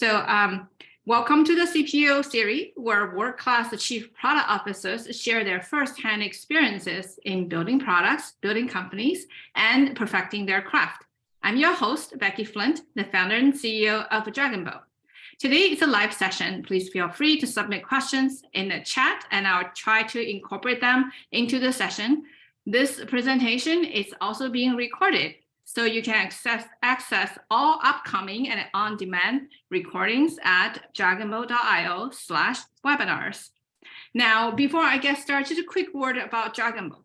Welcome to the CPO Series, where world-class chief product officers share their first-hand experiences in building products, building companies, and perfecting their craft. I'm your host, Becky Flint, the founder and CEO of DragonBoat. Today is a live session. Please feel free to submit questions in the chat, and I'll try to incorporate them into the session. This presentation is also being recorded, so you can access all upcoming and on-demand recordings at dragonboat.io/webinars. Now, before I get started, just a quick word about DragonBoat.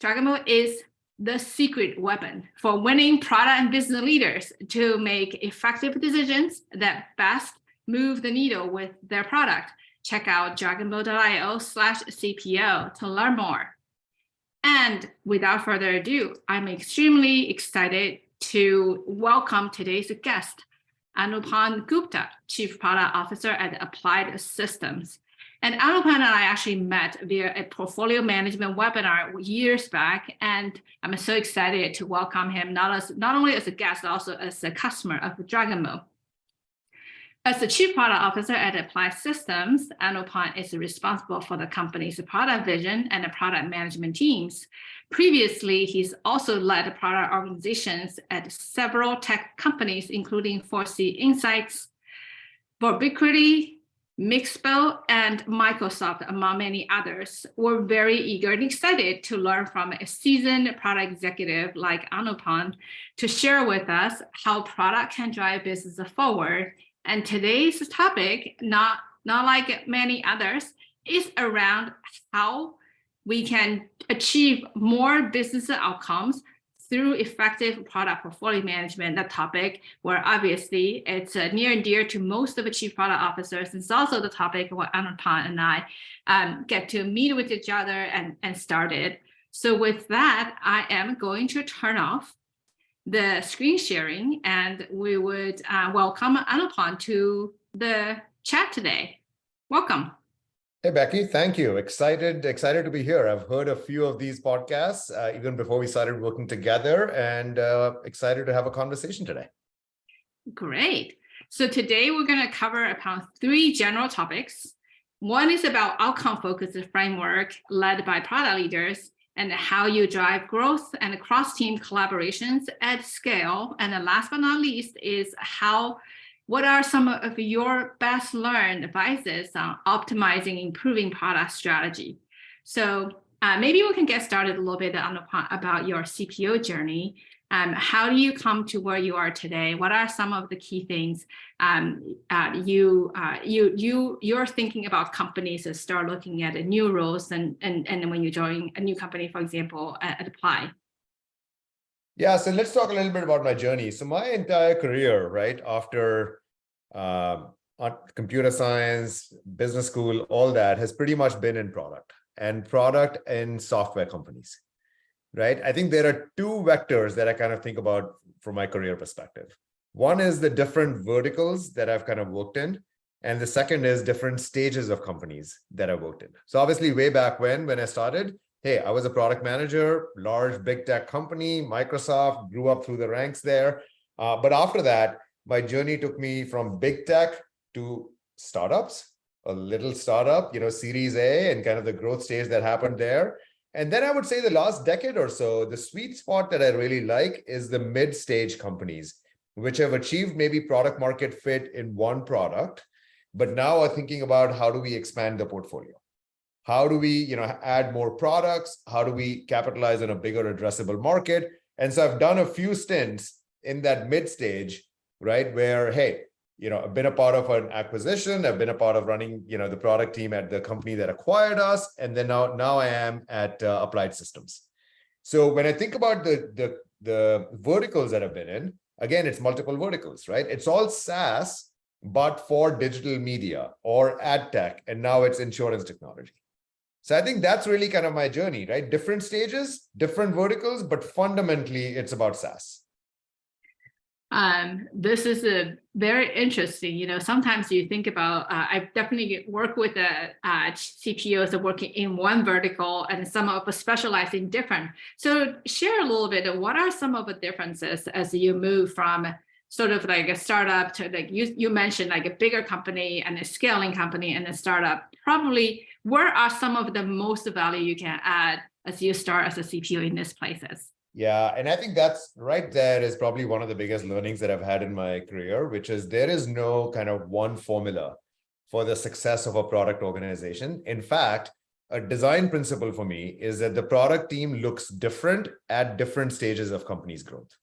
DragonBoat is the secret weapon for winning product and business leaders to make effective decisions that best move the needle with their product. Check out dragonboat.io/CPO to learn more. And without further ado, I'm extremely excited to welcome today's guest, Anupam Gupta, Chief Product Officer at Applied Systems. And Anupam and I actually met via a portfolio management webinar years back, and I'm so excited to welcome him not only as a guest, but also as a customer of DragonBoat. As the Chief Product Officer at Applied Systems, Anupam is responsible for the company's product vision and the product management teams. Previously, he's also led product organizations at several tech companies, including 4C Insights, Borbiquity, Mixpo, and Microsoft, among many others. We're very eager and excited to learn from a seasoned product executive like Anupam to share with us how product can drive business forward. And today's topic, not like many others, is around how we can achieve more business outcomes through effective product portfolio management. That topic where obviously it's near and dear to most of the chief product officers. It's also the topic where Anupam and I get to meet with each other and started. So with that, I am going to turn off the screen sharing, and we would welcome Anupam to the chat today. Welcome. Hey, Becky, thank you. Excited to be here. I've heard a few of these podcasts even before we started working together, and excited to have a conversation today. Great. So today we're going to cover upon three general topics. One is about outcome-focused framework led by product leaders, and how you drive growth and cross-team collaborations at scale. And then last but not least is what are some of your best learned advices on optimizing, improving product strategy? So maybe we can get started a little bit about your CPO journey. How do you come to where you are today? What are some of the key things you're thinking about companies that start looking at new roles and when you join a new company, for example, at Apply? Yeah, so let's talk a little bit about my journey. So my entire career, right, after computer science, business school, all that has pretty much been in product and software companies. Right? I think there are two vectors that I kind of think about from my career perspective. One is the different verticals that I've kind of worked in, and the second is different stages of companies that I've worked in. So obviously way back when I started, hey, I was a product manager, large big tech company, Microsoft, grew up through the ranks there. But after that, my journey took me from big tech to startups, a little startup, Series A, and kind of the growth stage that happened there. And then I would say the last decade or so, the sweet spot that I really like is the mid-stage companies, which have achieved maybe product market fit in one product, but now are thinking about how do we expand the portfolio? How do we, add more products? How do we capitalize on a bigger addressable market? And so I've done a few stints in that mid-stage, right, where, hey, I've been a part of an acquisition. I've been a part of running, the product team at the company that acquired us. And then now I am at Applied Systems. So when I think about the verticals that I've been in, again, it's multiple verticals, right? It's all SaaS, but for digital media or ad tech. And now it's insurance technology. So I think that's really kind of my journey, right? Different stages, different verticals, but fundamentally it's about SaaS. This is a very interesting, sometimes you think about, I definitely work with the CPOs that work in one vertical and some of us specialize in different. So share a little bit of what are some of the differences as you move from sort of like a startup to like you mentioned like a bigger company and a scaling company and a startup, probably where are some of the most value you can add as you start as a CPO in these places? Yeah, and I think that's right there is probably one of the biggest learnings that I've had in my career, which is there is no kind of one formula for the success of a product organization. In fact, a design principle for me is that the product team looks different at different stages of company's growth,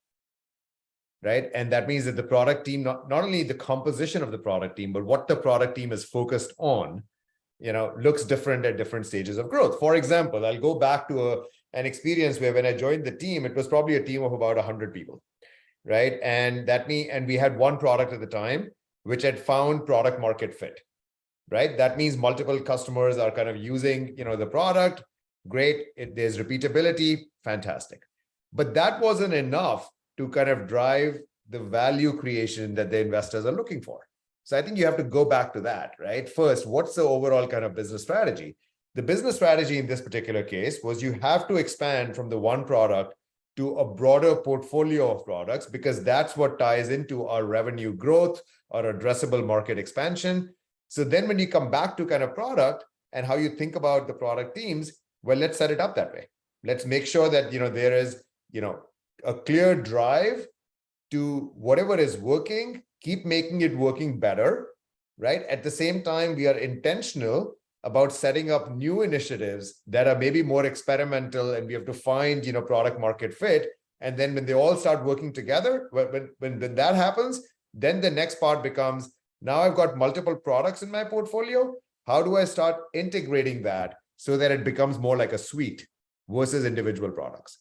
right? And that means that the product team, not only the composition of the product team, but what the product team is focused on, looks different at different stages of growth. For example, I'll go back to an experience where when I joined the team, it was probably a team of about 100 people, right? And we had one product at the time, which had found product market fit, right? That means multiple customers are kind of using, the product. Great. There's repeatability. Fantastic. But that wasn't enough to kind of drive the value creation that the investors are looking for. So I think you have to go back to that, right? First, what's the overall kind of business strategy? The business strategy in this particular case was you have to expand from the one product to a broader portfolio of products, because that's what ties into our revenue growth, our addressable market expansion. So then when you come back to kind of product and how you think about the product teams, well, let's set it up that way. Let's make sure that, there is, a clear drive to whatever is working, keep making it working better, right? At the same time, we are intentional about setting up new initiatives that are maybe more experimental, and we have to find, product market fit. And then when they all start working together, when that happens, then the next part becomes, now I've got multiple products in my portfolio. How do I start integrating that so that it becomes more like a suite versus individual products?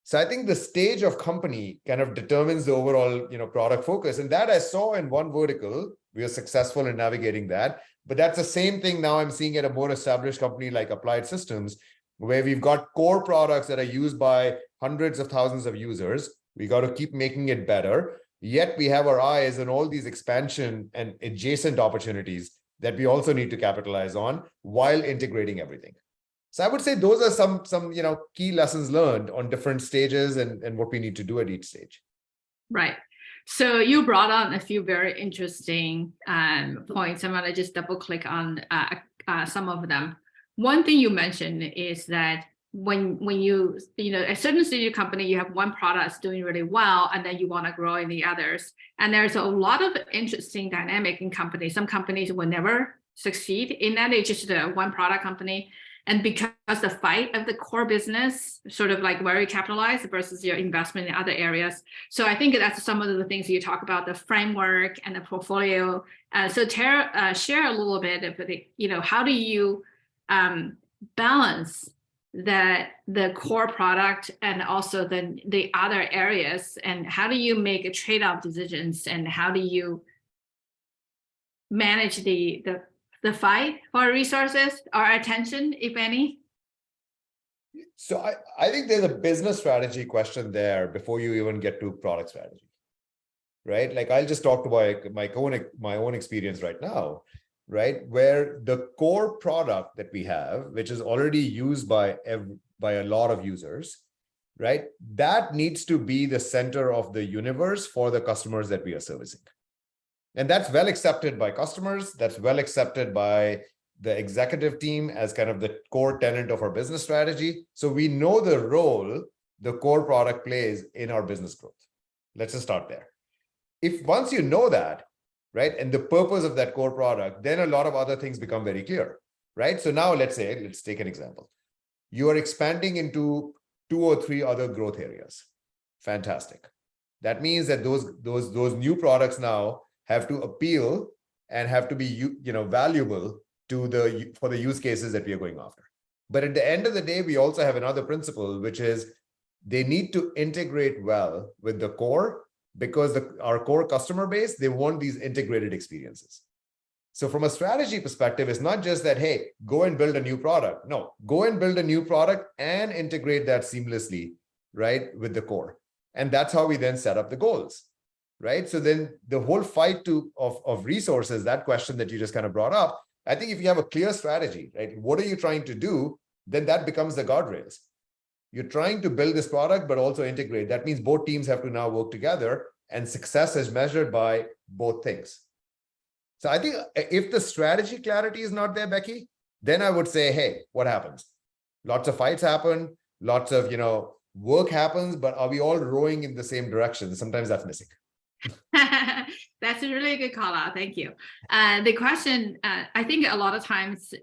So I think the stage of company kind of determines the overall, product focus. And that I saw in one vertical, we are successful in navigating that. But that's the same thing now I'm seeing at a more established company like Applied Systems, where we've got core products that are used by hundreds of thousands of users. We got to keep making it better. Yet we have our eyes on all these expansion and adjacent opportunities that we also need to capitalize on while integrating everything. So I would say those are some key lessons learned on different stages and what we need to do at each stage. Right. So you brought on a few very interesting points. I'm going to just double click on some of them. One thing you mentioned is that when you a certain stage of company, you have one product that's doing really well, and then you want to grow in the others. And there's a lot of interesting dynamic in companies. Some companies will never succeed in that. It's just a one product company. And because the fight of the core business sort of like very capitalized versus your investment in other areas. So I think that's some of the things you talk about, the framework and the portfolio. So Tara, share a little bit of how do you balance the core product and also the other areas, and how do you make trade-off decisions, and how do you manage the fight for resources or attention, if any? So I think there's a business strategy question there before you even get to product strategy, right? Like I'll just talk about my own experience right now, right? Where the core product that we have, which is already used by a lot of users, right? That needs to be the center of the universe for the customers that we are servicing. And that's well accepted by customers. That's well accepted by the executive team as kind of the core tenet of our business strategy. So we know the role the core product plays in our business growth. Let's just start there. If once you know that, right, and the purpose of that core product, then a lot of other things become very clear, right? So now let's take an example. You are expanding into 2 or 3 other growth areas. Fantastic. That means that those new products now have to appeal and have to be valuable for the use cases that we are going after. But at the end of the day, we also have another principle, which is they need to integrate well with the core, because our core customer base, they want these integrated experiences. So from a strategy perspective, it's not just that, hey, go and build a new product. No, go and build a new product and integrate that seamlessly, right, with the core. And that's how we then set up the goals. Right. So then the whole fight of resources, that question that you just kind of brought up, I think if you have a clear strategy, right, what are you trying to do? Then that becomes the guardrails. You're trying to build this product, but also integrate. That means both teams have to now work together and success is measured by both things. So I think if the strategy clarity is not there, Becky, then I would say, hey, what happens? Lots of fights happen, lots of, work happens, but are we all rowing in the same direction? Sometimes that's missing. That's a really good call out. Thank you. The question, I think a lot of times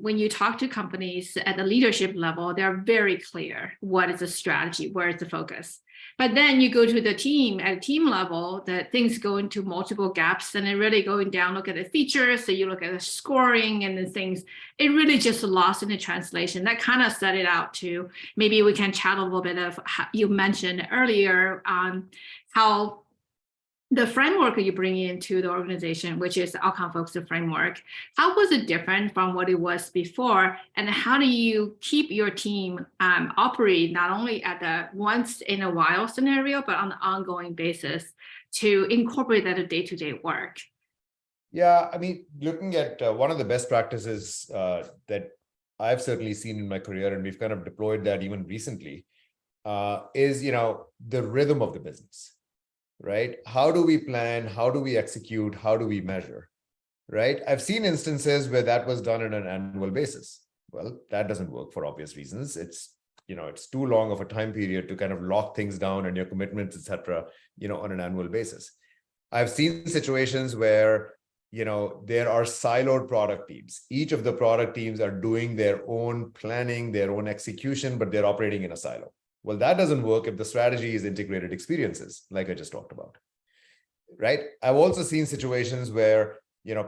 when you talk to companies at the leadership level, they're very clear what is the strategy, where is the focus. But then you go to the team at a team level, that things go into multiple gaps and then really going down, look at the features. So you look at the scoring and the things, it really just lost in the translation. That kind of set it out to, maybe we can chat a little bit of how you mentioned earlier how the framework you bring into the organization, which is the outcome-focused framework, how was it different from what it was before? And how do you keep your team operate not only at the once in a while scenario, but on an ongoing basis to incorporate that in day-to-day work? Yeah, I mean, looking at one of the best practices that I've certainly seen in my career, and we've kind of deployed that even recently, is, the rhythm of the business. Right? How do we plan? How do we execute? How do we measure? Right? I've seen instances where that was done on an annual basis. Well, that doesn't work for obvious reasons. It's, it's too long of a time period to kind of lock things down and your commitments, etc., on an annual basis. I've seen situations where, there are siloed product teams. Each of the product teams are doing their own planning, their own execution, but they're operating in a silo. Well, that doesn't work if the strategy is integrated experiences, like I just talked about, right? I've also seen situations where,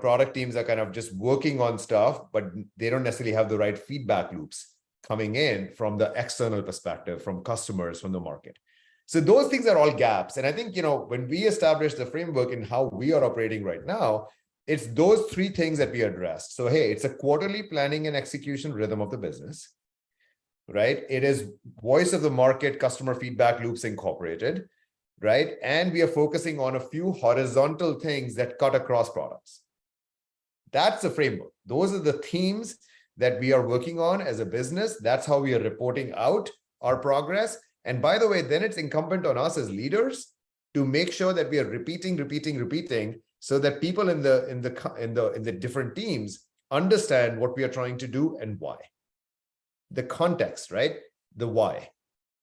product teams are kind of just working on stuff, but they don't necessarily have the right feedback loops coming in from the external perspective, from customers, from the market. So those things are all gaps. And I think, when we establish the framework in how we are operating right now, it's those three things that we addressed. So, hey, it's a quarterly planning and execution rhythm of the business. Right? It is voice of the market, customer feedback loops incorporated, right? And we are focusing on a few horizontal things that cut across products. That's the framework. Those are the themes that we are working on as a business. That's how we are reporting out our progress. And by the way, then it's incumbent on us as leaders to make sure that we are repeating, so that people in the different teams understand what we are trying to do and why. The context, right? The why.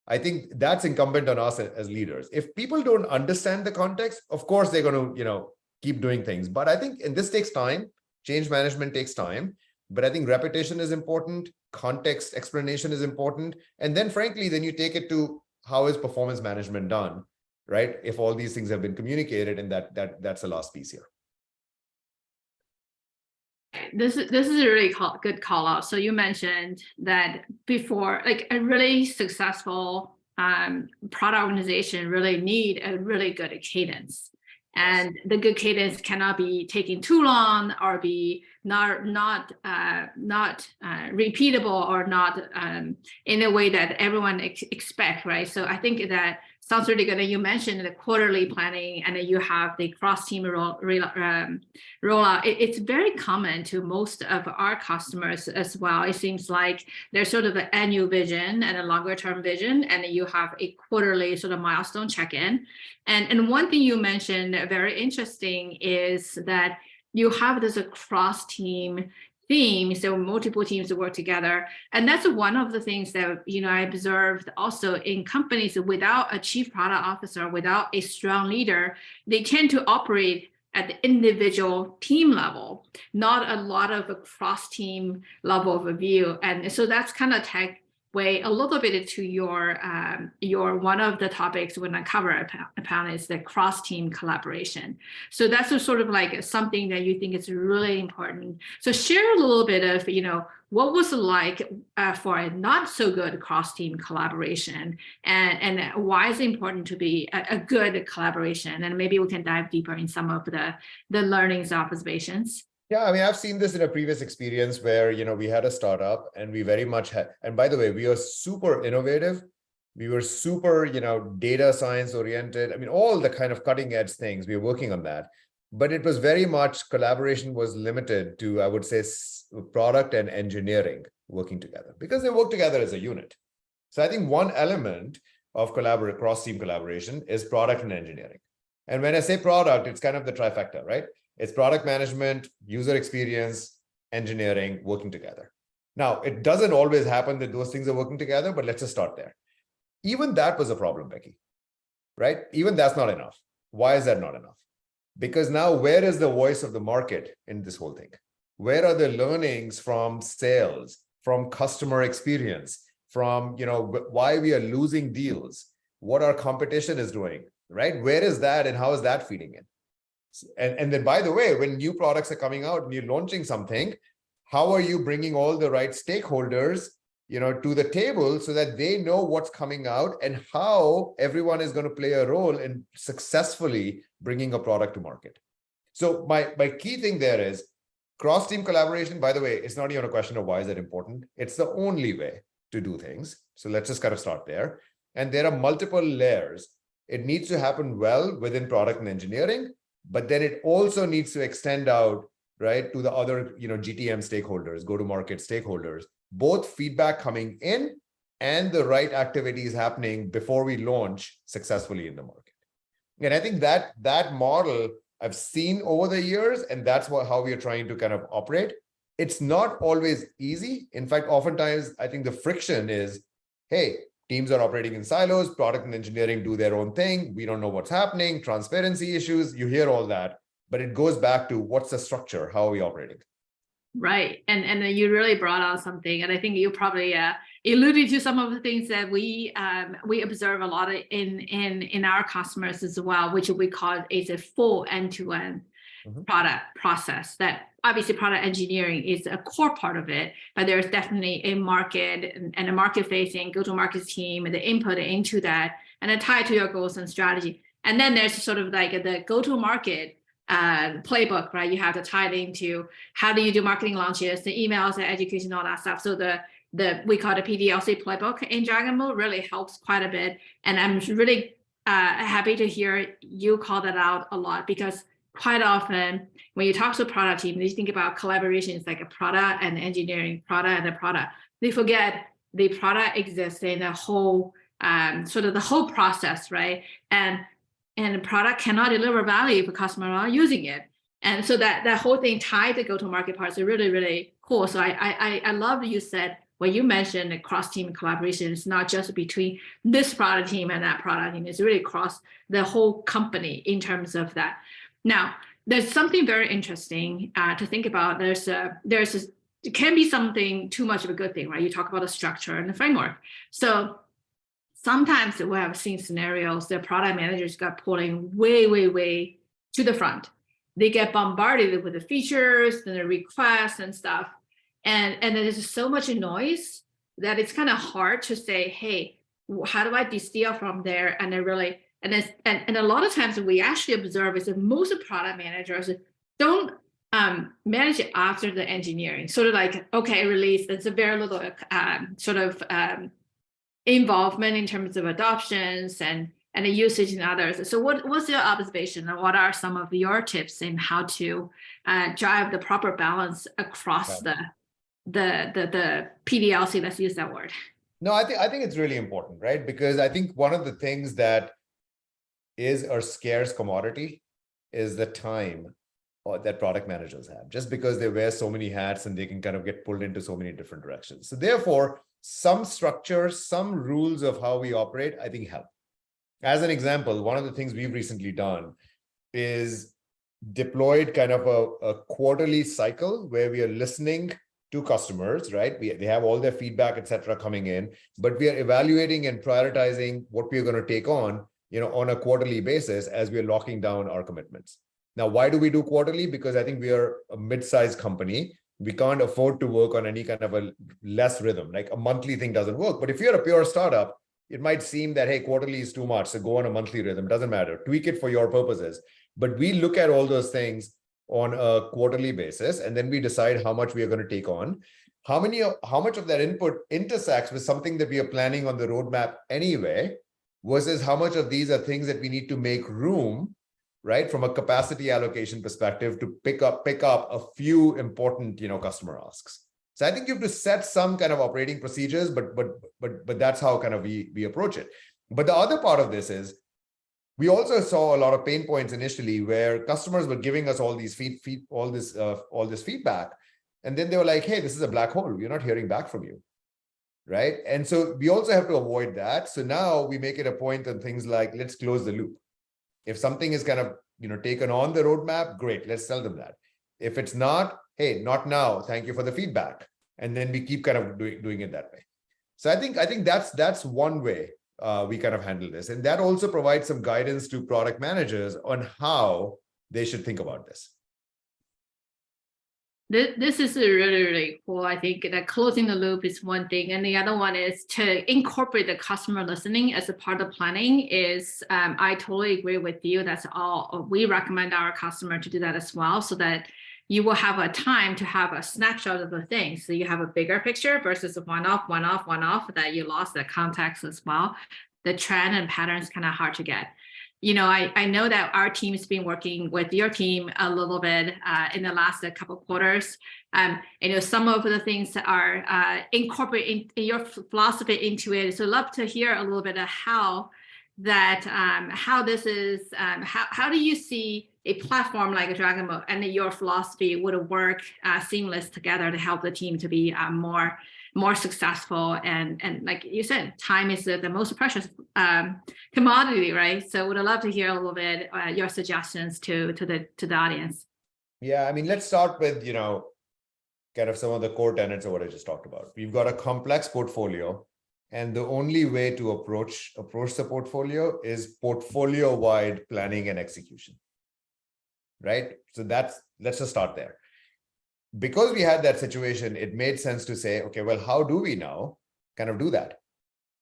I think that's incumbent on us as leaders. If people don't understand the context, of course, they're going to, keep doing things. But I think, and this takes time, change management takes time, but I think repetition is important, context explanation is important. And then frankly, then you take it to how is performance management done, right? If all these things have been communicated, and that's the last piece here. This is a really good call out. So you mentioned that before, like a really successful product organization really need a really good cadence. And the good cadence cannot be taking too long or be not repeatable or not in a way that everyone expect, right? So I think that sounds really good. And you mentioned the quarterly planning, and then you have the cross-team rollout. It's very common to most of our customers as well. It seems like there's sort of an annual vision and a longer-term vision, and then you have a quarterly sort of milestone check-in. And one thing you mentioned very interesting is that you have this cross-team theme, so multiple teams to work together. And that's one of the things that, I observed also in companies without a chief product officer, without a strong leader, they tend to operate at the individual team level, not a lot of a cross-team level of a view. And so that's kind of way a little bit to your one of the topics when I cover upon is the cross-team collaboration. So that's a sort of like something that you think is really important. So share a little bit of, what was it like for a not so good cross-team collaboration, and why is it important to be a good collaboration? And maybe we can dive deeper in some of the learnings, observations. Yeah, I mean, I've seen this in a previous experience where, we had a startup and we very much had, and by the way, we are super innovative. We were super, data science oriented. I mean, all the kind of cutting edge things, we were working on that. But it was very much collaboration was limited to, I would say, product and engineering working together because they work together as a unit. So I think one element of cross-team collaboration is product and engineering. And when I say product, it's kind of the trifecta, right? It's product management, user experience, engineering working together. Now, it doesn't always happen that those things are working together, but let's just start there. Even that was a problem, Becky, right? Even that's not enough. Why is that not enough? Because now where is the voice of the market in this whole thing? Where are the learnings from sales, from customer experience, from why we are losing deals, what our competition is doing, right? Where is that and how is that feeding in? And then, by the way, when new products are coming out and you're launching something, how are you bringing all the right stakeholders to the table so that they know what's coming out and how everyone is going to play a role in successfully bringing a product to market? So my key thing there is cross-team collaboration. By the way, it's not even a question of why is that important. It's the only way to do things. So let's just kind of start there. And there are multiple layers. It needs to happen well within product and engineering, but then it also needs to extend out, right, to the other, GTM stakeholders, go-to-market stakeholders, both feedback coming in and the right activities happening before we launch successfully in the market. And I think that model I've seen over the years, and that's how we are trying to kind of operate. It's not always easy. In fact, oftentimes I think the friction is, hey, teams are operating in silos, product and engineering do their own thing. We don't know what's happening, transparency issues, you hear all that, but it goes back to what's the structure, how are we operating? Right. And you really brought out something. And I think you probably alluded to some of the things that we observe a lot in our customers as well, which we call is a full end-to-end product process. That obviously product engineering is a core part of it, but there's definitely a market and a market-facing go-to-market team and the input into that, and then tied to your goals and strategy. And then there's sort of like the go-to-market playbook, right? You have to tie it into how do you do marketing launches, the emails, the education, all that stuff. So the we call the PDLC playbook in Dragon Mode really helps quite a bit. And I'm really happy to hear you call that out a lot, because quite often when you talk to a product team, you think about collaboration, it's like a product and engineering, product and a product. They forget the product exists in the whole sort of the whole process, right? And the product cannot deliver value if a customer are not using it. And so that whole thing tied to go-to-market parts are really, really cool. So I love that you said, when you mentioned the cross-team collaboration, it's not just between this product team and that product team, it's really across the whole company in terms of that. Now, there's something very interesting to think about. It can be something too much of a good thing, right? You talk about the structure and the framework. So sometimes we have seen scenarios that product managers got pulling way, way, way to the front. They get bombarded with the features and the requests and stuff. And there's so much noise that it's kind of hard to say, hey, how do I distill from there? And a lot of times we actually observe is that most product managers don't manage it after the engineering. Sort of like, okay, release, there's a very little involvement in terms of adoptions and the usage in others. So what's your observation, and what are some of your tips in how to drive the proper balance across the PDLC? Let's use that word. No, I think it's really important, right? Because I think one of the things that is a scarce commodity is the time that product managers have, just because they wear so many hats and they can kind of get pulled into so many different directions. So therefore, some structures, some rules of how we operate, I think help. As an example, one of the things we've recently done is deployed kind of a quarterly cycle where we are listening to customers, right? They have all their feedback, et cetera, coming in, but we are evaluating and prioritizing what we are going to take on a quarterly basis as we are locking down our commitments. Now, why do we do quarterly? Because I think we are a mid-sized company. We can't afford to work on any kind of a less rhythm. Like a monthly thing doesn't work. But if you're a pure startup, it might seem that, hey, quarterly is too much, so go on a monthly rhythm. Doesn't matter. Tweak it for your purposes. But we look at all those things on a quarterly basis, and then we decide how much we are going to take on. How much of that input intersects with something that we are planning on the roadmap anyway, versus how much of these are things that we need to make room, right, from a capacity allocation perspective to pick up a few important, customer asks. So I think you have to set some kind of operating procedures, but that's how kind of we approach it. But the other part of this is We also saw a lot of pain points initially where customers were giving us all these all this feedback. And then they were like, hey, this is a black hole. We're not hearing back from you. Right. And so we also have to avoid that. So now we make it a point on things like, let's close the loop. If something is kind of, taken on the roadmap, great, let's tell them that. If it's not, hey, not now, thank you for the feedback. And then we keep kind of doing it that way. So I think that's one way we kind of handle this. And that also provides some guidance to product managers on how they should think about this. This is really, really cool. I think that closing the loop is one thing. And the other one is to incorporate the customer listening as a part of planning is, I totally agree with you. That's all. We recommend our customer to do that as well, so that you will have a time to have a snapshot of the thing. So you have a bigger picture versus a one-off, that you lost the context as well. The trend and patterns kind of hard to get. I know that our team has been working with your team a little bit in the last couple of quarters. Some of the things that are incorporating your philosophy into it. So I'd love to hear a little bit of how this is, how do you see a platform like a Dragon and your philosophy would work seamless together to help the team to be more successful, and like you said, time is the most precious commodity, right? So would love to hear a little bit your suggestions to the audience. Yeah, I mean, let's start with kind of some of the core tenets of what I just talked about. We've got a complex portfolio, and the only way to approach the portfolio is portfolio-wide planning and execution, right? So let's just start there. Because we had that situation, it made sense to say, okay, well, how do we now kind of do that,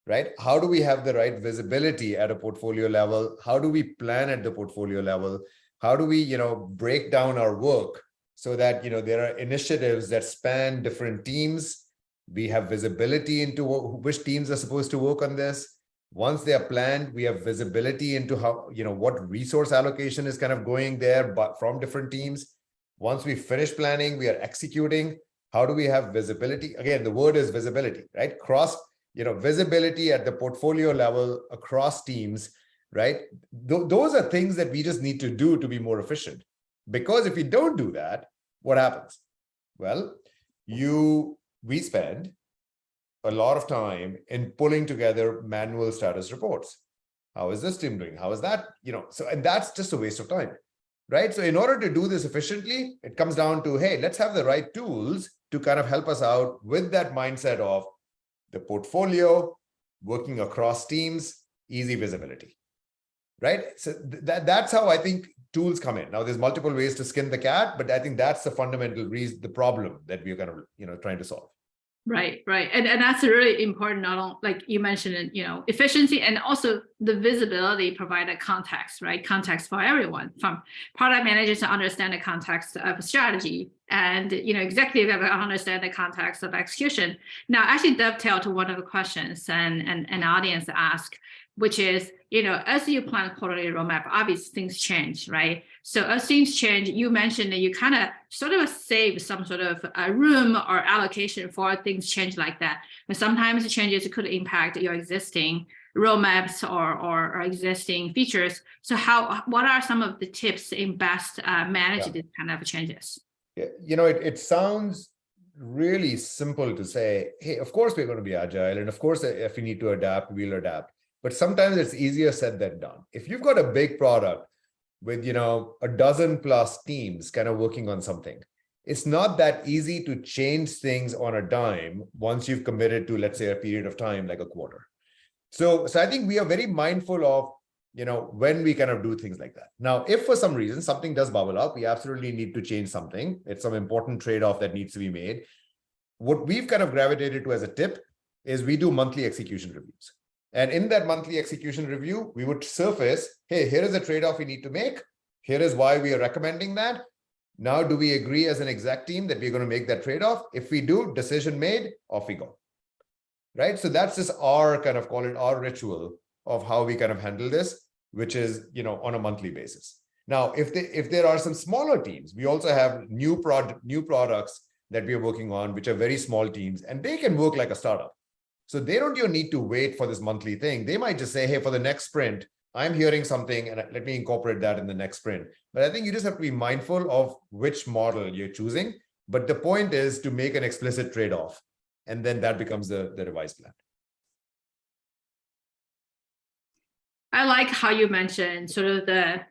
right? How do we have the right visibility at a portfolio level? How do we plan at the portfolio level? How do we, break down our work so that, there are initiatives that span different teams? We have visibility into which teams are supposed to work on this. Once they are planned, we have visibility into how, what resource allocation is kind of going there, but from different teams. Once we finish planning, we are executing. How do we have visibility? Again, the word is visibility, right? Visibility at the portfolio level across teams, right? Those are things that we just need to do to be more efficient. Because if we don't do that, what happens? Well, we spend a lot of time in pulling together manual status reports. How is this team doing? How is that? And that's just a waste of time. Right. So in order to do this efficiently, it comes down to, hey, let's have the right tools to kind of help us out with that mindset of the portfolio, working across teams, easy visibility. Right. So that's how I think tools come in. Now, there's multiple ways to skin the cat, but I think that's the fundamental reason, the problem that we're kind of, trying to solve. Right. And that's really important, not only, like you mentioned, efficiency, and also the visibility provided context, right? Context for everyone, from product managers to understand the context of strategy, and executive to understand the context of execution. Now, actually dovetail to one of the questions and an audience asked, which is, as you plan quarterly roadmap, obviously things change, right? So as things change, you mentioned that you kind of sort of save some sort of room or allocation for things change like that. And sometimes the changes could impact your existing roadmaps or existing features. So what are some of the tips in best managing these kind of changes? Yeah, it sounds really simple to say, hey, of course we're going to be agile, and of course if we need to adapt, we'll adapt. But sometimes it's easier said than done. If you've got a big product with, a dozen plus teams kind of working on something, it's not that easy to change things on a dime once you've committed to, let's say, a period of time like a quarter. So I think we are very mindful of, when we kind of do things like that. Now, if for some reason something does bubble up, we absolutely need to change something. It's some important trade-off that needs to be made. What we've kind of gravitated to as a tip is we do monthly execution reviews. And in that monthly execution review, we would surface, hey, here is a trade-off we need to make. Here is why we are recommending that. Now, do we agree as an exec team that we're going to make that trade-off? If we do, decision made, off we go. Right? So that's just our kind of, call it our ritual of how we kind of handle this, which is, on a monthly basis. Now, if there are some smaller teams, we also have new products that we are working on, which are very small teams, and they can work like a startup. So they don't even need to wait for this monthly thing. They might just say, hey, for the next sprint, I'm hearing something and let me incorporate that in the next sprint. But I think you just have to be mindful of which model you're choosing. But the point is to make an explicit trade-off. And then that becomes the revised plan. I like how you mentioned sort of the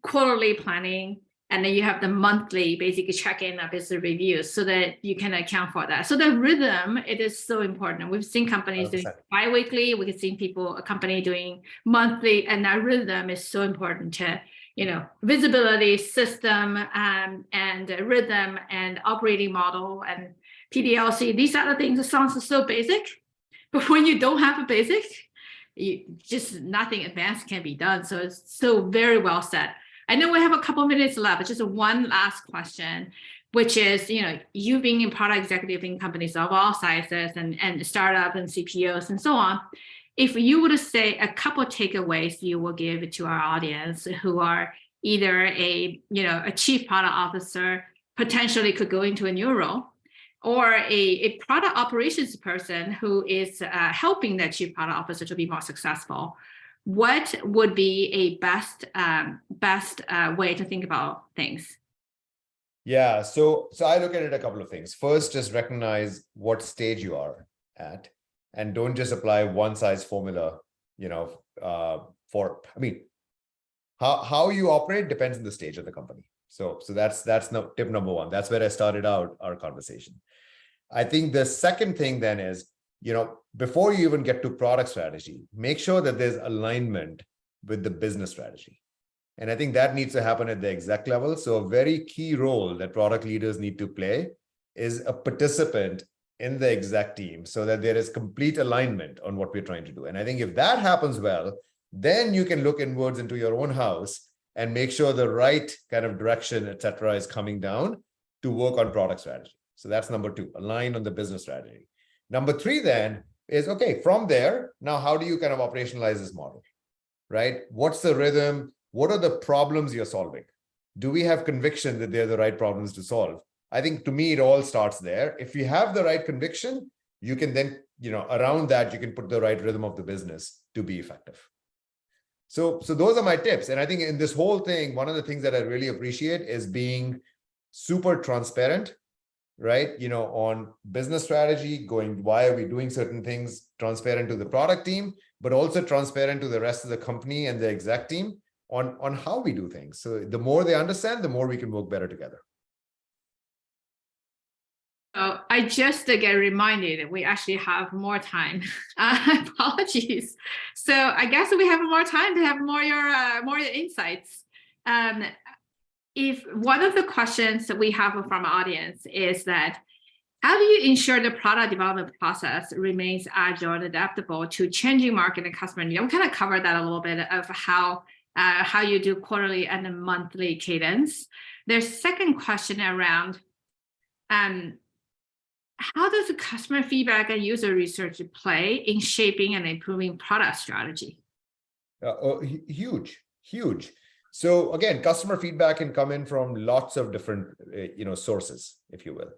quarterly planning, and then you have the monthly basically check-in of business reviews so that you can account for that. So the rhythm, it is so important. We've seen companies 100%. Doing bi-weekly, we've seen a company doing monthly, and that rhythm is so important to, visibility, system, and rhythm and operating model and PDLC. These are the things that sounds so basic, but when you don't have a basic, just nothing advanced can be done. So it's so very well said. I know we have a couple of minutes left, but just one last question, which is, you being a product executive in companies of all sizes and startup and CPOs and so on, if you were to say a couple of takeaways you will give to our audience who are either a chief product officer, potentially could go into a new role, or a product operations person who is helping that chief product officer to be more successful, what would be a best way to think about things? Yeah, so I look at it a couple of things. First, just recognize what stage you are at, and don't just apply one size formula. How you operate depends on the stage of the company. So that's tip number one. That's where I started out our conversation. I think the second thing then is, before you even get to product strategy, make sure that there's alignment with the business strategy. And I think that needs to happen at the exec level. So a very key role that product leaders need to play is a participant in the exec team so that there is complete alignment on what we're trying to do. And I think if that happens well, then you can look inwards into your own house and make sure the right kind of direction, et cetera, is coming down to work on product strategy. So that's number two, align on the business strategy. Number three then is, okay, from there, now how do you kind of operationalize this model, right? What's the rhythm? What are the problems you're solving? Do we have conviction that they're the right problems to solve? I think to me, it all starts there. If you have the right conviction, you can then, around that, you can put the right rhythm of the business to be effective. So those are my tips. And I think in this whole thing, one of the things that I really appreciate is being super transparent, right? On business strategy, why are we doing certain things, transparent to the product team, but also transparent to the rest of the company and the exec team on how we do things. So the more they understand, the more we can work better together. So I just get reminded that we actually have more time. Apologies. So I guess we have more time to have more your insights. If one of the questions that we have from our audience is that, how do you ensure the product development process remains agile and adaptable to changing market and customer needs? We kind of covered that a little bit of how you do quarterly and then monthly cadence. There's second question around how does the customer feedback and user research play in shaping and improving product strategy? Huge. So again, customer feedback can come in from lots of different, sources, if you will.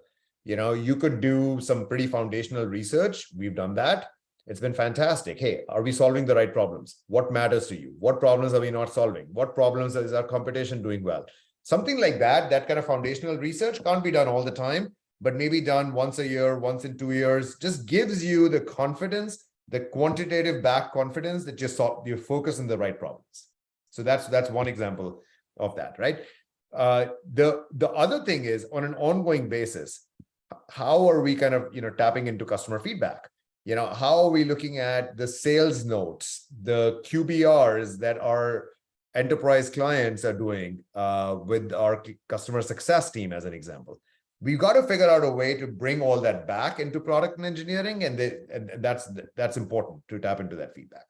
You could do some pretty foundational research. We've done that. It's been fantastic. Hey, are we solving the right problems? What matters to you? What problems are we not solving? What problems is our competition doing well? Something like that, that kind of foundational research can't be done all the time, but maybe done once a year, once in 2 years, just gives you the confidence, the quantitative back confidence that you focus on the right problems. So that's one example of that, right? The other thing is, on an ongoing basis, how are we kind of tapping into customer feedback? How are we looking at the sales notes, the QBRs that our enterprise clients are doing with our customer success team, as an example? We've got to figure out a way to bring all that back into product and engineering, and that's important to tap into that feedback.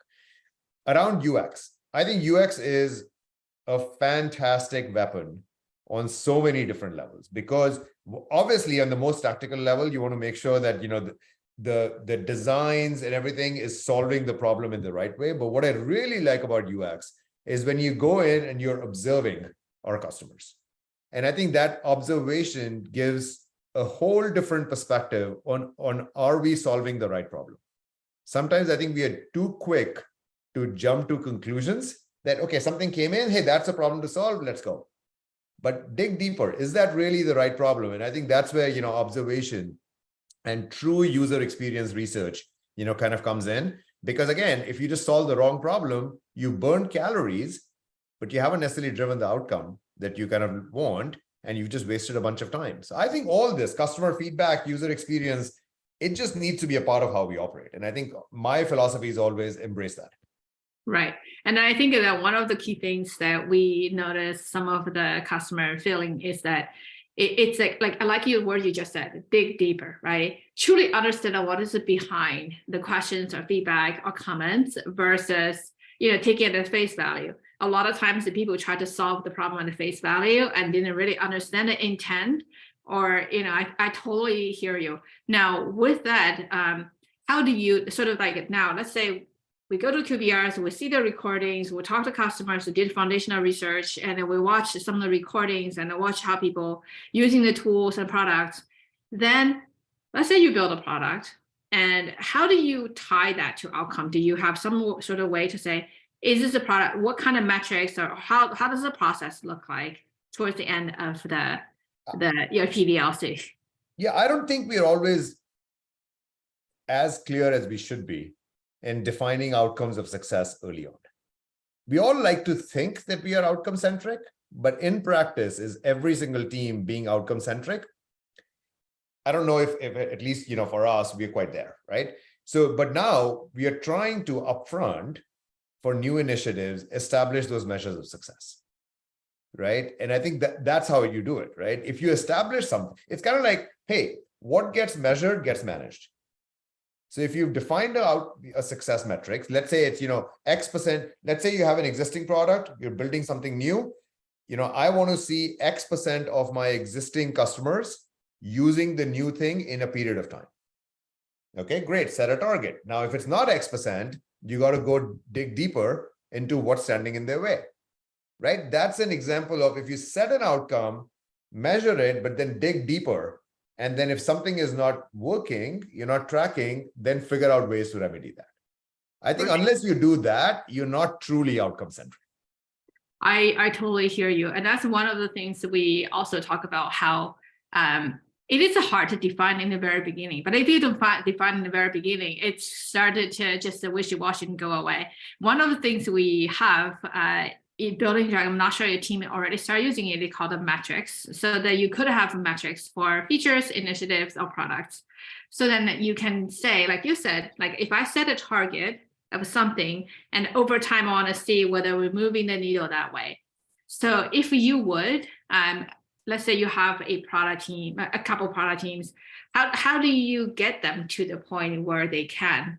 Around UX, I think UX is a fantastic weapon on so many different levels, because obviously on the most tactical level, you want to make sure that the designs and everything is solving the problem in the right way. But what I really like about UX is when you go in and you're observing our customers. And I think that observation gives a whole different perspective on are we solving the right problem? Sometimes I think we are too quick to jump to conclusions that, okay, something came in, hey, that's a problem to solve, let's go. But dig deeper. Is that really the right problem? And I think that's where, observation and true user experience research, kind of comes in. Because again, if you just solve the wrong problem, you burn calories, but you haven't necessarily driven the outcome that you kind of want, and you've just wasted a bunch of time. So I think all this customer feedback, user experience, it just needs to be a part of how we operate. And I think my philosophy is always embrace that. Right. And I think that one of the key things that we notice some of the customer feeling is that it's like I like your word you just said, dig deeper, right? Truly understand what is behind the questions or feedback or comments versus, taking it at face value. A lot of times the people try to solve the problem at face value and didn't really understand the intent, or, I totally hear you. Now with that, how do you sort of like now, let's say we go to QBRs, we see the recordings, we talk to customers who did foundational research, and then we watch some of the recordings and watch how people using the tools and products. Then let's say you build a product, and how do you tie that to outcome? Do you have some sort of way to say, is this a product? What kind of metrics, or how does the process look like towards the end of the PDLC? Yeah, I don't think we are always as clear as we should be in defining outcomes of success early on. We all like to think that we are outcome centric, but in practice, is every single team being outcome centric? I don't know if at least, for us, we're quite there, right? So, but now we are trying to upfront for new initiatives, establish those measures of success, right? And I think that's how you do it, right? If you establish something, it's kind of like, hey, what gets measured gets managed. So if you've defined out a success metrics, let's say it's, X%, let's say you have an existing product, you're building something new, I want to see X% of my existing customers using the new thing in a period of time. Okay, great, set a target. Now, if it's not X%, you got to go dig deeper into what's standing in their way, right? That's an example of if you set an outcome, measure it, but then dig deeper. And then if something is not working, you're not tracking, then figure out ways to remedy that. I think unless you do that, you're not truly outcome centric. I totally hear you. And that's one of the things that we also talk about, how it is hard to define in the very beginning. But if you define in the very beginning, it started to just the wishy-washy and go away. One of the things we have in Building Dragon, I'm not sure your team already started using it, they call them metrics, so that you could have metrics for features, initiatives, or products. So then you can say, like you said, like if I set a target of something and over time I want to see whether we're moving the needle that way. So if you would, let's say you have a product team, a couple product teams, how do you get them to the point where they can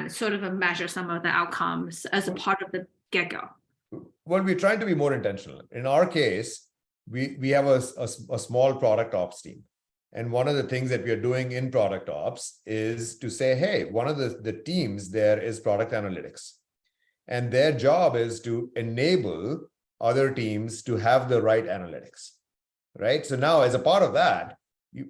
sort of measure some of the outcomes as a part of the get-go? Well, we're trying to be more intentional. In our case, we have a small product ops team. And one of the things that we are doing in product ops is to say, hey, one of the teams there is product analytics. And their job is to enable other teams to have the right analytics, right? So now as a part of that,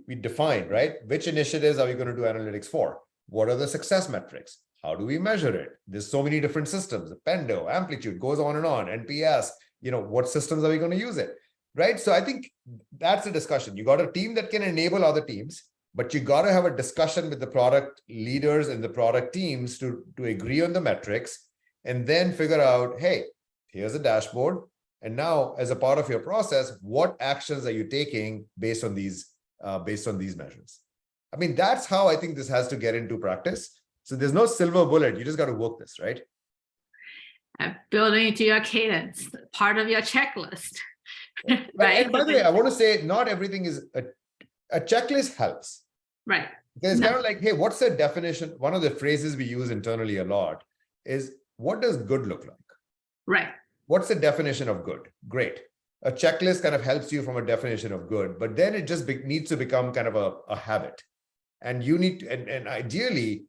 we define, right? Which initiatives are we going to do analytics for? What are the success metrics? How do we measure it? There's so many different systems, Pendo, Amplitude, goes on and on, NPS, what systems are we going to use it, right? So I think that's a discussion. You got a team that can enable other teams, but you got to have a discussion with the product leaders and the product teams to agree on the metrics and then figure out, hey, here's a dashboard. And now as a part of your process, what actions are you taking based on these measures? I mean, that's how I think this has to get into practice. So there's no silver bullet. You just got to work this, right? Building into your cadence, part of your checklist. Right. And by the way, I want to say not everything is a checklist helps. Right. Because it's kind of like, hey, what's the definition? One of the phrases we use internally a lot is, what does good look like? Right. What's the definition of good? Great. A checklist kind of helps you from a definition of good, but then it just needs to become kind of a habit. And you need to, and ideally,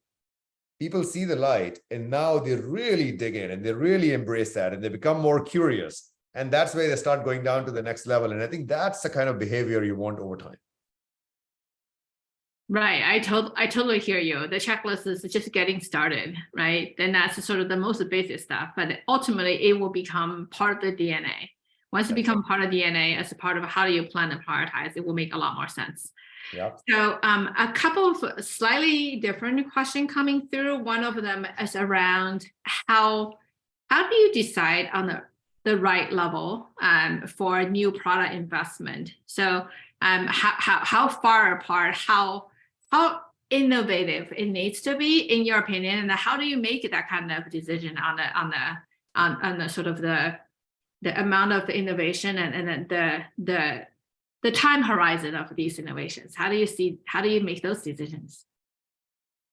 people see the light and now they really dig in and they really embrace that and they become more curious. And that's where they start going down to the next level. And I think that's the kind of behavior you want over time. Right. I totally hear you. The checklist is just getting started, right? Then that's sort of the most basic stuff, but ultimately it will become part of the DNA. Once it That's right. becomes part of DNA as a part of how do you plan and prioritize, it will make a lot more sense. Yeah. So a couple of slightly different questions coming through. One of them is around how do you decide on the right level for new product investment? So how far apart, how innovative it needs to be in your opinion, and how do you make that kind of decision on the sort of the amount of innovation and the time horizon of these innovations? How do you make those decisions?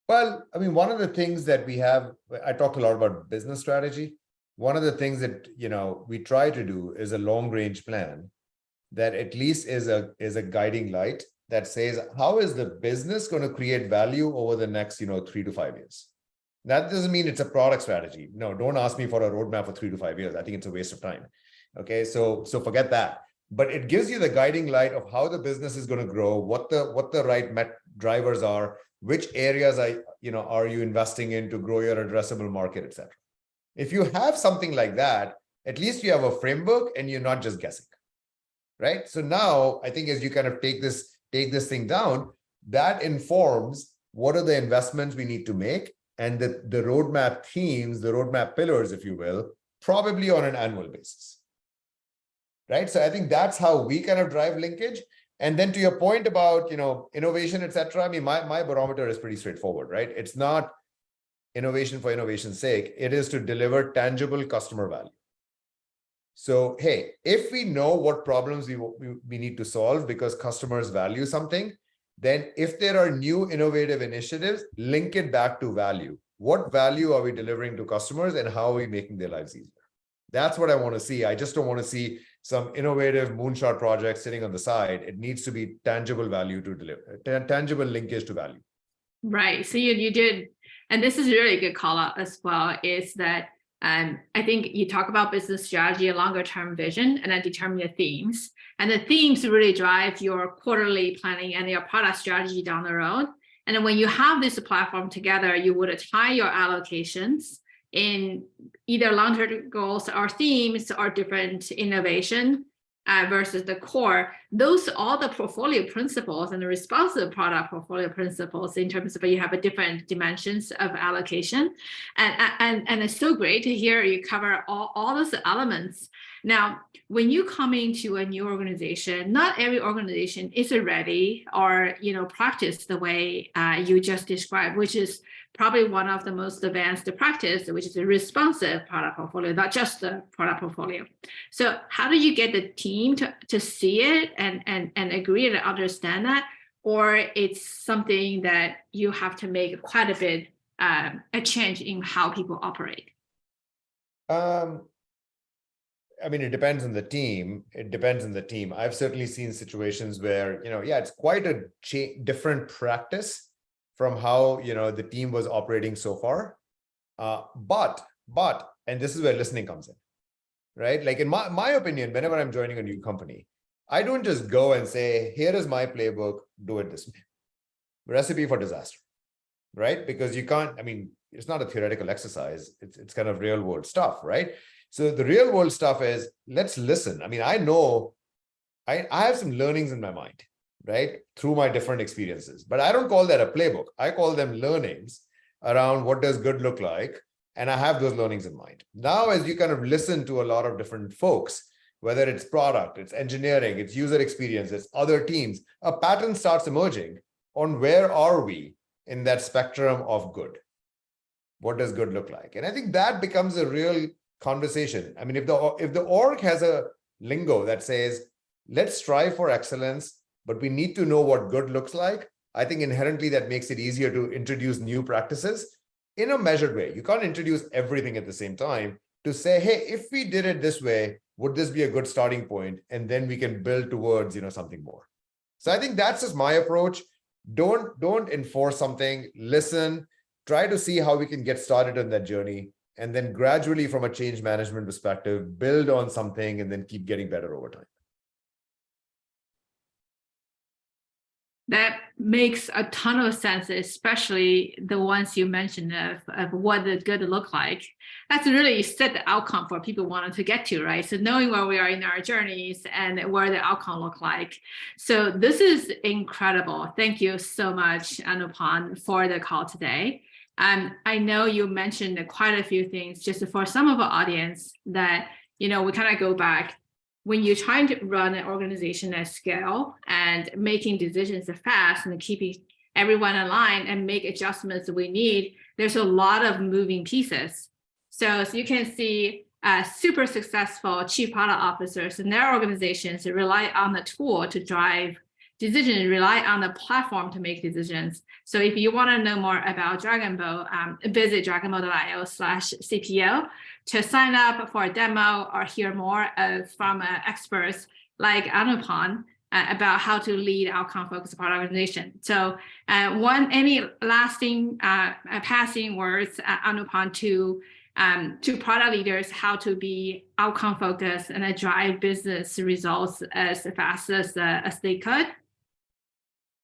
Well, I mean, one of the things that we have, I talked a lot about business strategy. One of the things that, we try to do is a long range plan that at least is a guiding light that says, how is the business going to create value over the next, 3 to 5 years? That doesn't mean it's a product strategy. No, don't ask me for a roadmap for 3 to 5 years. I think it's a waste of time. Okay, so forget that. But it gives you the guiding light of how the business is going to grow, what the right drivers are, which areas are you investing in to grow your addressable market, etc. If you have something like that, at least you have a framework and you're not just guessing, right? So now I think as you kind of take this thing down, that informs what are the investments we need to make and the roadmap themes, the roadmap pillars, if you will, probably on an annual basis, right? So I think that's how we kind of drive linkage. And then to your point about, innovation, etc. I mean, my barometer is pretty straightforward, right? It's not innovation for innovation's sake. It is to deliver tangible customer value. So, hey, if we know what problems we need to solve because customers value something, then if there are new innovative initiatives, link it back to value. What value are we delivering to customers and how are we making their lives easier? That's what I want to see. I just don't want to see some innovative moonshot project sitting on the side. It needs to be tangible value to deliver, tangible linkage to value. Right. So you did, and this is a really good call out as well, is that I think you talk about business strategy, a longer term vision, and then determine the themes. And the themes really drive your quarterly planning and your product strategy down the road. And then when you have this platform together, you would tie your allocations in either long-term goals or themes or different innovation versus the core. Those are all the portfolio principles and the responsive product portfolio principles in terms of you have a different dimensions of allocation. And it's so great to hear you cover all those elements. Now, when you come into a new organization, not every organization is ready or practice the way you just described, which is probably one of the most advanced practice, which is a responsive product portfolio, not just the product portfolio. So how do you get the team to see it and agree and understand that? Or it's something that you have to make quite a bit a change in how people operate? I mean, it depends on the team. I've certainly seen situations where, it's quite a different practice from how, the team was operating so far. But, and this is where listening comes in, right? Like in my opinion, whenever I'm joining a new company, I don't just go and say, here is my playbook, do it this way. Recipe for disaster, right? Because you can't, I mean, it's not a theoretical exercise. It's kind of real world stuff, right? So the real world stuff is, let's listen. I mean, I know I have some learnings in my mind, right? Through my different experiences, but I don't call that a playbook. I call them learnings around what does good look like. And I have those learnings in mind. Now, as you kind of listen to a lot of different folks, whether it's product, it's engineering, it's user experience, it's other teams, a pattern starts emerging on where are we in that spectrum of good? What does good look like? And I think that becomes a real conversation. I mean, if the org has a lingo that says, let's strive for excellence, but we need to know what good looks like, I think inherently that makes it easier to introduce new practices in a measured way. You can't introduce everything at the same time to say, hey, if we did it this way, would this be a good starting point? And then we can build towards, something more. So I think that's just my approach. Don't enforce something, listen, try to see how we can get started on that journey. And then gradually from a change management perspective, build on something and then keep getting better over time. That makes a ton of sense, especially the ones you mentioned of what the good look like. That's really set the outcome for people wanting to get to, right? So knowing where we are in our journeys and where the outcome look like. So this is incredible. Thank you so much, Anupam, for the call today. I know you mentioned quite a few things just for some of our audience that, we kind of go back. When you're trying to run an organization at scale and making decisions fast and keeping everyone in line and make adjustments we need, there's a lot of moving pieces. So you can see super successful chief product officers in their organizations rely on the tool to drive decisions, rely on the platform to make decisions. So if you want to know more about DragonBoat, visit dragonboat.io/CPO to sign up for a demo or hear more from experts like Anupam about how to lead outcome-focused product organization. So any lasting passing words, Anupam, to product leaders, how to be outcome-focused and drive business results as fast as they could?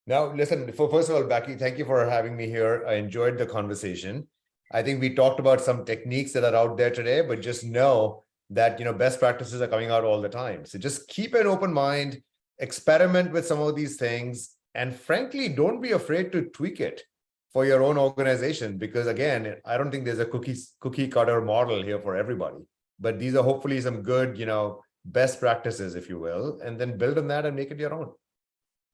Now, listen, first of all, Becky, thank you for having me here. I enjoyed the conversation. I think we talked about some techniques that are out there today, but just know that, best practices are coming out all the time. So just keep an open mind, experiment with some of these things, and frankly, don't be afraid to tweak it for your own organization, because again, I don't think there's a cookie cutter model here for everybody, but these are hopefully some good, best practices, if you will, and then build on that and make it your own.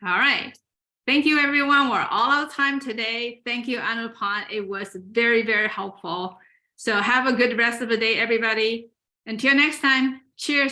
All right. Thank you, everyone. We're all out of time today. Thank you, Anupam. It was very, very helpful. So have a good rest of the day, everybody. Until next time, cheers.